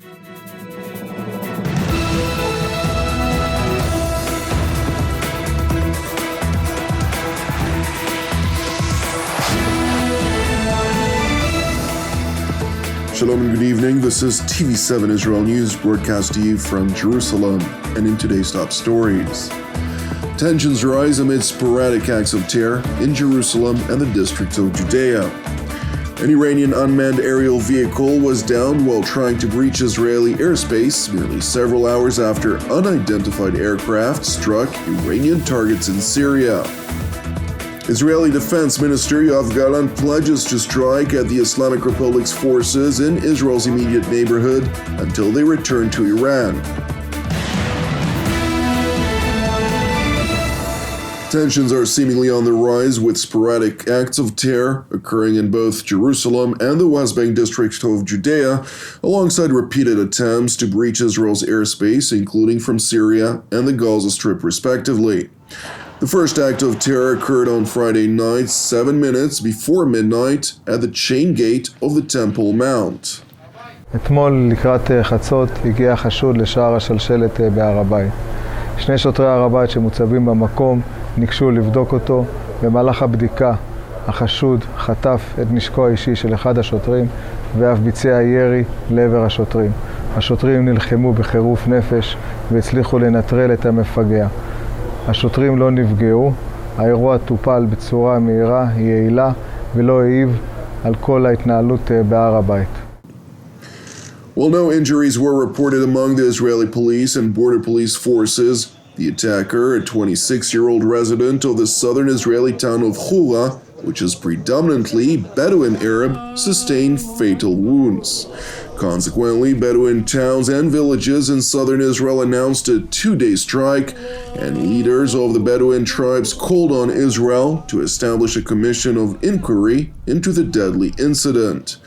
Shalom and good evening. This is TV7 Israel News broadcast to you from Jerusalem, and in today's top stories. Tensions rise amid sporadic acts of terror in Jerusalem and the district of Judea. An Iranian unmanned aerial vehicle was downed while trying to breach Israeli airspace merely several hours after unidentified aircraft struck Iranian targets in Syria. Israeli Defense Minister Yoav Gallant pledges to strike at the Islamic Republic's forces in Israel's immediate neighborhood until they return to Iran. Tensions are seemingly on the rise, with sporadic acts of terror occurring in both Jerusalem and the West Bank district of Judea, alongside repeated attempts to breach Israel's airspace, including from Syria and the Gaza Strip respectively. The first act of terror occurred on Friday night, 7 minutes before midnight, at the chain gate of the Temple Mount. אתמול לקראת חצות הגיע חשוד לשער השלשלת בהר הבית. שני שוטרי הר הבית שמוצבים במקום ניגשו לבדוק אותו. במהלך הבדיקה החשוד חטף את נשקו האישי של אחד השוטרים ואף ביצע ירי לעבר השוטרים. השוטרים נלחמו בחירוף נפש והצליחו לנטרל את המפגע. השוטרים לא נפגעו, האירוע טופל בצורה מהירה, יעילה, ולא העיב על כל ההתנהלות בהר הבית. While no injuries were reported among the Israeli police and border police forces, the attacker, a 26-year-old resident of the southern Israeli town of Hura, which is predominantly Bedouin Arab, sustained fatal wounds. Consequently, Bedouin towns and villages in southern Israel announced a 2-day strike, and leaders of the Bedouin tribes called on Israel to establish a commission of inquiry into the deadly incident.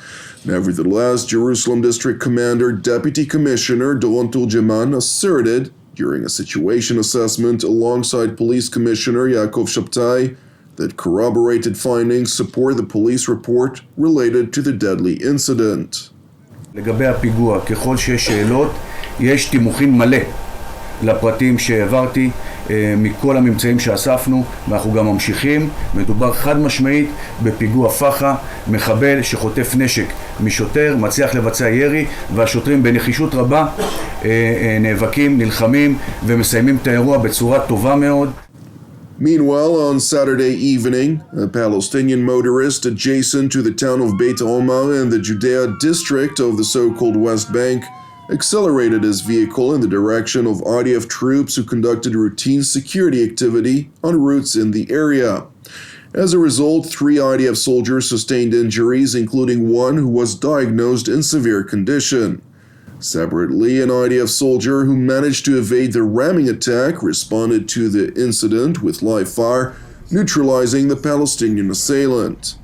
Nevertheless, Jerusalem District Commander Deputy Commissioner Orientul Mijlociu asserted, during a situation assessment alongside Police Commissioner Yaakov Shabtai, that corroborated findings support the police report related to the deadly incident. לגבי הפיגוע, ככל שיש שאלות, יש תימוכין מלא לפרטים שהעברתי מכל הממצאים שאספנו, ואנחנו גם ממשיכים. מדובר חד משמעית בפיגוע פחה, מחבל שחוטף נשק משוטר, מצליח לבצע ירי, והשוטרים בנחישות רבה נאבקים, נלחמים ומסיימים את האירוע בצורה טובה מאוד. Meanwhile, on Saturday evening, a Palestinian motorist adjacent to the town of Beit Oma in the Judea district of the so-called West Bank accelerated his vehicle in the direction of IDF troops who conducted routine security activity on routes in the area. As a result, 3 IDF soldiers sustained injuries, including one who was diagnosed in severe condition. Separately, an IDF soldier who managed to evade the ramming attack responded to the incident with live fire, neutralizing the Palestinian assailant.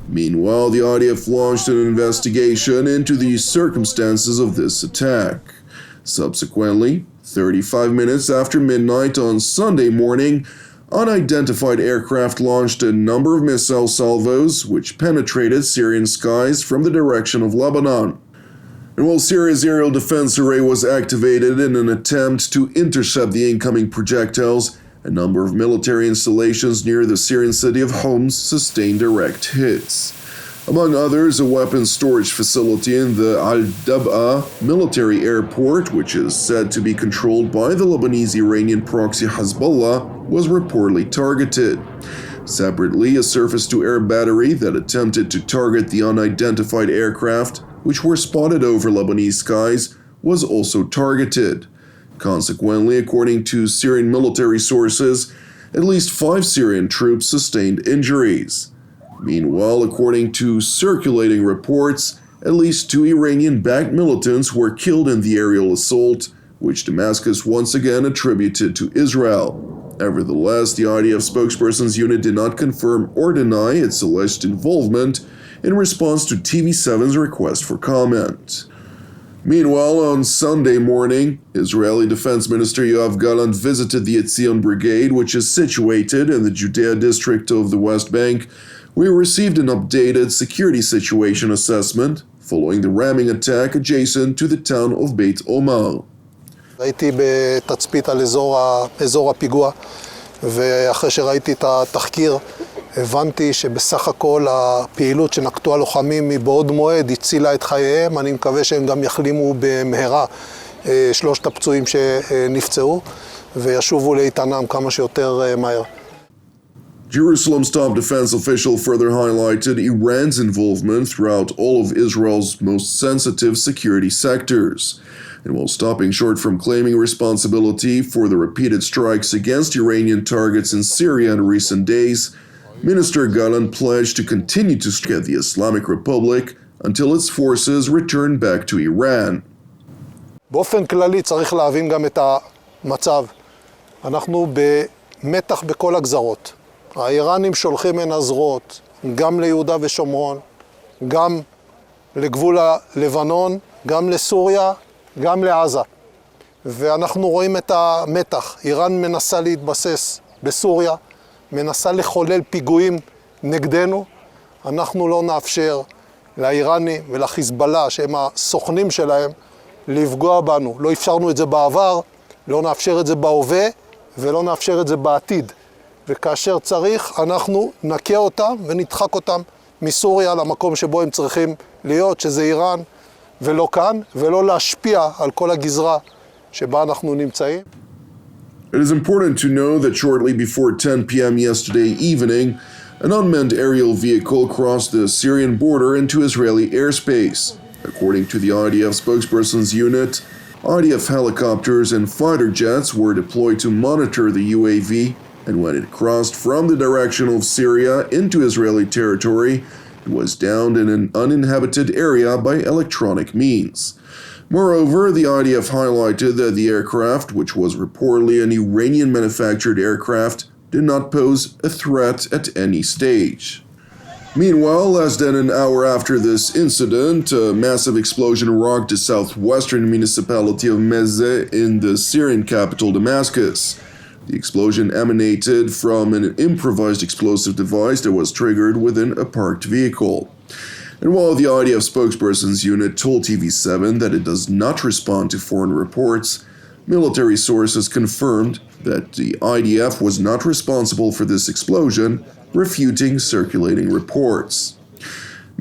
Meanwhile, the IDF launched an investigation into the circumstances of this attack. Subsequently, 35 minutes after midnight on Sunday morning, unidentified aircraft launched a number of missile salvos which penetrated Syrian skies from the direction of Lebanon. And while Syria's aerial defense array was activated in an attempt to intercept the incoming projectiles, a number of military installations near the Syrian city of Homs sustained direct hits. Among others, a weapons storage facility in the Al-Dab'a military airport, which is said to be controlled by the Lebanese-Iranian proxy Hezbollah, was reportedly targeted. Separately, a surface-to-air battery that attempted to target the unidentified aircraft, which were spotted over Lebanese skies, was also targeted. Consequently, according to Syrian military sources, at least 5 Syrian troops sustained injuries. Meanwhile, according to circulating reports, at least 2 Iranian-backed militants were killed in the aerial assault, which Damascus once again attributed to Israel. Nevertheless, the IDF spokesperson's unit did not confirm or deny its alleged involvement in response to TV7's request for comment. Meanwhile, on Sunday morning, Israeli Defense Minister Yoav Gallant visited the Etzion Brigade, which is situated in the Judea district of the West Bank. We received an updated security situation assessment following the ramming attack adjacent to the town of Beit Omar. הייתי בתצפית על אזור הפיגוע, ואחרי שראיתי את התחקיר, הבנתי שבסך הכל הפעילות שנקטו הלוחמים מבעוד מועד הצילה את חייהם. אני מקווה שהם גם יחלימו במהרה שלושת הפצועים שנפצעו, וישובו לאיתנם כמה שיותר מהר. Jerusalem's top defense official further highlighted Iran's involvement throughout all of Israel's most sensitive security sectors. And while stopping short from claiming responsibility for the repeated strikes against Iranian targets in Syria in recent days, Minister Gallant pledged to continue to strike at the Islamic Republic until its forces return back to Iran. באופן כללי צריך להבין גם את המצב. אנחנו במתח בכל הגזרות. האיראנים שולחים הנה זרועות, גם ליהודה ושומרון, גם לגבול הלבנון, גם לסוריה, גם לעזה. ואנחנו רואים את המתח. איראן מנסה להתבסס בסוריה, מנסה לחולל פיגועים נגדנו. אנחנו לא נאפשר לאיראנים ולחיזבאללה, שהם הסוכנים שלהם, לפגוע בנו. לא אפשרנו את זה בעבר, לא נאפשר את זה בהווה, ולא נאפשר את זה בעתיד. וכאשר צריך, אנחנו נקה אותם ונדחק אותם מסוריה למקום שבו הם צריכים להיות, שזה איראן, ולא כאן, ולא להשפיע על כל הגזרה שבה אנחנו נמצאים. It is important to know that shortly before 10 p.m. yesterday evening, an unmanned aerial vehicle crossed the Syrian border into Israeli airspace. According to the IDF spokesperson's unit, IDF helicopters and fighter jets were deployed to monitor the UAV, and when it crossed from the direction of Syria into Israeli territory, it was downed in an uninhabited area by electronic means. Moreover, the IDF highlighted that the aircraft, which was reportedly an Iranian-manufactured aircraft, did not pose a threat at any stage. Meanwhile, less than an hour after this incident, a massive explosion rocked the southwestern municipality of Mezze in the Syrian capital Damascus. The explosion emanated from an improvised explosive device that was triggered within a parked vehicle. And while the IDF spokesperson's unit told TV7 that it does not respond to foreign reports, military sources confirmed that the IDF was not responsible for this explosion, refuting circulating reports.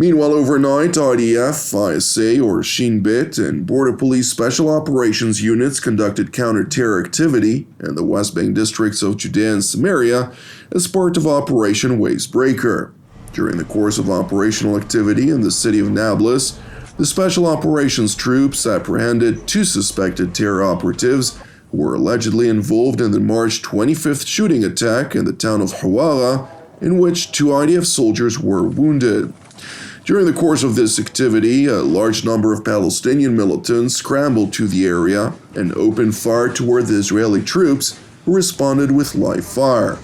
Meanwhile, overnight, IDF, ISA or Shin Bet, and Border Police Special Operations units conducted counter-terror activity in the West Bank districts of Judea and Samaria as part of Operation Wavebreaker. During the course of operational activity in the city of Nablus, the Special Operations troops apprehended 2 suspected terror operatives who were allegedly involved in the March 25th shooting attack in the town of Hawara, in which 2 IDF soldiers were wounded. During the course of this activity, a large number of Palestinian militants scrambled to the area and opened fire toward the Israeli troops, who responded with live fire.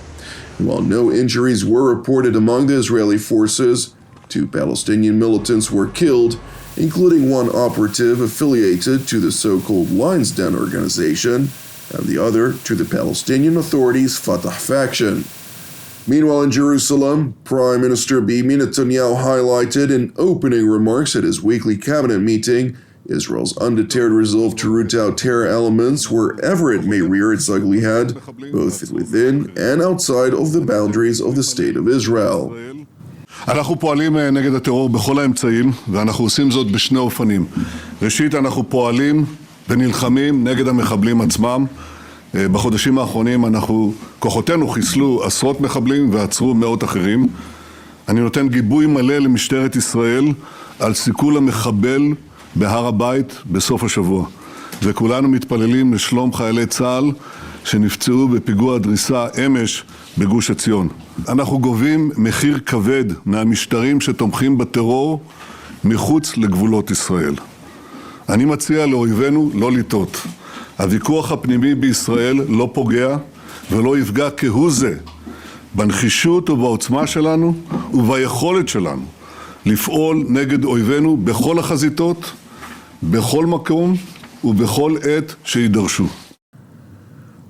And while no injuries were reported among the Israeli forces, 2 Palestinian militants were killed, including 1 operative affiliated to the so-called Lion's Den organization, and the other to the Palestinian Authority's Fatah faction. Meanwhile, in Jerusalem, Prime Minister Benjamin Netanyahu highlighted in opening remarks at his weekly cabinet meeting Israel's undeterred resolve to root out terror elements wherever it may rear its ugly head, both within and outside of the boundaries of the State of Israel. אנחנו פועלים נגד הטרור בכל האמצעים, ואנחנו עושים זאת בשני אופנים. ראשית, אנחנו פועלים ונלחמים נגד המחבלים עצמם. בחודשים האחרונים כוחותינו חיסלו עשרות מחבלים ועצרו מאות אחרים. אני נותן גיבוי מלא למשטרת ישראל על סיכול המחבל בהר הבית בסוף השבוע. וכולנו מתפללים לשלום חיילי צה"ל שנפצעו בפיגוע דריסה אמש בגוש עציון. אנחנו גובים מחיר כבד מהמשטרים שתומכים בטרור מחוץ לגבולות ישראל. אני מציע לאויבינו לא לטעות. הוויכוח הפנימי בישראל לא פוגע ולא יפגע כהוא זה בנחישות ובעוצמה שלנו וביכולת שלנו לפעול נגד אויבינו בכל החזיתות, בכל מקום ובכל עת שידרשו.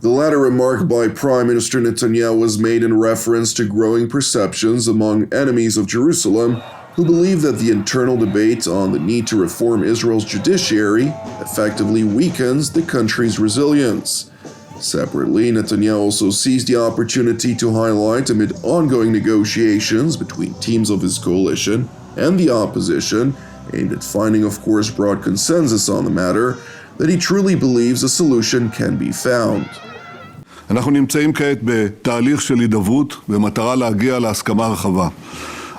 The latter remark by Prime Minister Netanyahu was made in reference to growing perceptions among enemies of Jerusalem who believe that the internal debate on the need to reform Israel's judiciary effectively weakens the country's resilience. Separately, Netanyahu also seized the opportunity to highlight, amid ongoing negotiations between teams of his coalition and the opposition, aimed at finding, of course, broad consensus on the matter, that he truly believes a solution can be found. אנחנו נמצאים כעת בתהליך של הידברות במטרה להגיע להסכמה רחבה.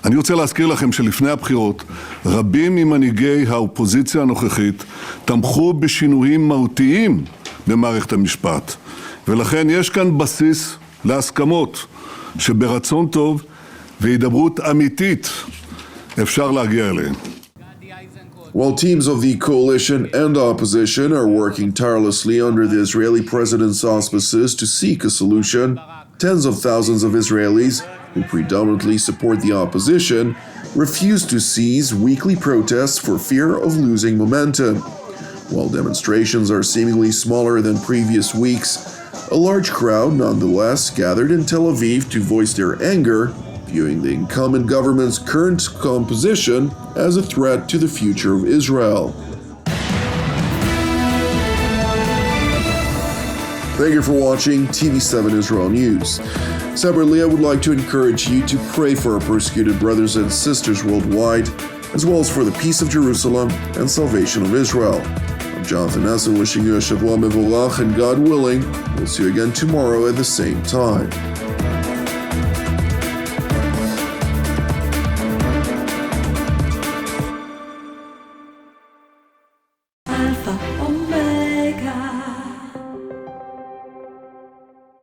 אני רוצה להזכיר לכם שלפני הבחירות, רבים ממנהיגי האופוזיציה הנוכחית תמכו בשינויים מהותיים במערכת המשפט. ולכן יש כאן בסיס להסכמות שברצון טוב והידברות אמיתית אפשר להגיע אליהן. While teams of the coalition and opposition are working tirelessly under the Israeli president's auspices to seek a solution, tens of thousands of Israelis, who predominantly support the opposition, refuse to cease weekly protests for fear of losing momentum. While demonstrations are seemingly smaller than previous weeks, a large crowd nonetheless gathered in Tel Aviv to voice their anger, viewing the incumbent government's current composition as a threat to the future of Israel. Thank you for watching TV7 Israel News. Separately, I would like to encourage you to pray for our persecuted brothers and sisters worldwide, as well as for the peace of Jerusalem and salvation of Israel. I'm Jonathan Nessa, wishing you a Shavua Mevorach, and God willing, we'll see you again tomorrow at the same time.